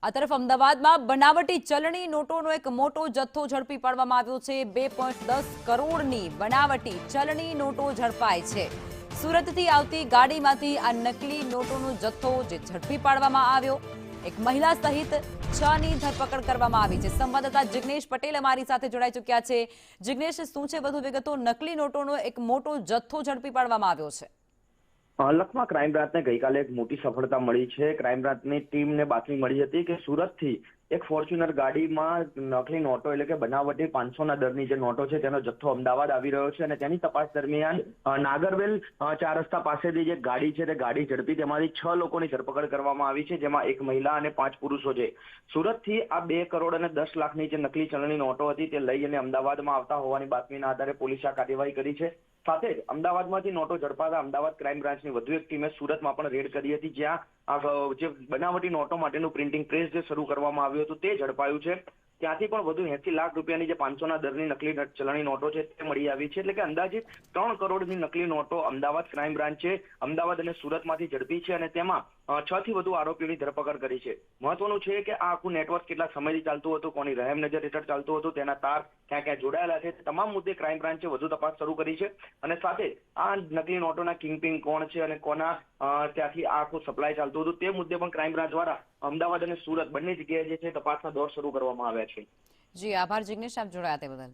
આ તરફ અમદાવાદમાં બનાવટી ચલણી નોટોનો એક મોટો જથ્થો ઝડપી પાડવામાં આવ્યો છે। 2.10 કરોડની બનાવટી ચલણી નોટો ઝડપાઈ છે। સુરતથી આવતી ગાડીમાંથી આ નકલી નોટોનો જથ્થો જે ઝડપી પાડવામાં આવ્યો। એક મહિલા સહિત 6ની ધરપકડ કરવામાં આવી છે। સંવાદદાતા જિગ્નેશ પટેલ અમારી સાથે જોડાઈ ચૂક્યા છે। જિગ્નેશ, શું છે વધુ વિગતો? નકલી નોટોનો એક મોટો જથ્થો ઝડપી પાડવામાં આવ્યો છે। લખમાં ક્રાઇમ બ્રાન્ચને ગઈકાલે એક મોટી સફળતા મળી છે। ક્રાઇમ બ્રાન્ચની ટીમને બાતમી મળી હતી કે સુરતથી એક ફોર્ચ્યુનર ગાડીમાં નકલી નોટો એટલે કે બનાવટી 500ના દરની જે નોટો છે તેનો જથ્થો અમદાવાદ આવી રહ્યો છે અને તેની તપાસ દરમિયાન નાગરવેલ 4 રસ્તા પાસેથી જે ગાડી છે તે ગાડી ઝડપી તેમાંથી 6 લોકોની ધરપકડ કરવામાં આવી છે, જેમાં એક મહિલા અને 5 પુરુષો છે। સુરતથી આ 2 કરોડ અને 10 લાખની જે નકલી ચલણી નોટો હતી તે લઈ અને અમદાવાદમાં આવતા હોવાની બાતમીના આધારે પોલીસે આ કાર્યવાહી કરી છે। સાથે જ અમદાવાદમાંથી નોટો ઝડપાતા અમદાવાદ ક્રાઇમ બ્રાન્ચની વધુ એક ટીમે સુરતમાં પણ રેડ કરી હતી, જ્યાં જે બનાવટી નોટો માટેનું પ્રિન્ટિંગ પ્રેસ જે શરૂ કરવામાં આવ્યું હતું તે ઝડપાયું છે। ત્યાંથી પણ વધુ 80 લાખ રૂપિયાની જે 500ના દરની નકલી ચલણી નોટો છે તે મળી આવી છે। એટલે કે અંદાજિત 3 કરોડની નકલી નોટો અમદાવાદ ક્રાઇમ બ્રાન્ચે અમદાવાદ અને સુરતમાંથી ઝડપી છે અને તેમાં 6 થી વધુ આરોપીઓની ધરપકડ કરી છે। મહત્વનું છે કે આ આખું નેટવર્ક કેટલા સમયથી ચાલતું હતું, કોની રહેમ નજર હેઠળ ચાલતું હતું, તેના તાર ક્યાં ક્યાં જોડાયેલા છે, તમામ મુદ્દે ક્રાઇમ બ્રાન્ચે વધુ તપાસ શરૂ કરી છે અને સાથે આ નકલી નોટોના કિંગપિન કોણ છે અને કોના ત્યાંથી આ આખું સપ્લાય ચાલતું હતું તે મુદ્દે પણ ક્રાઇમ બ્રાન્ચ દ્વારા અમદાવાદ અને સુરત બંને જગ્યાએ જે છે તપાસના દોર શરૂ કરવામાં આવ્યા છે। જી આભાર જિગ્નેશ, આપ જોડાયા તે બદલ।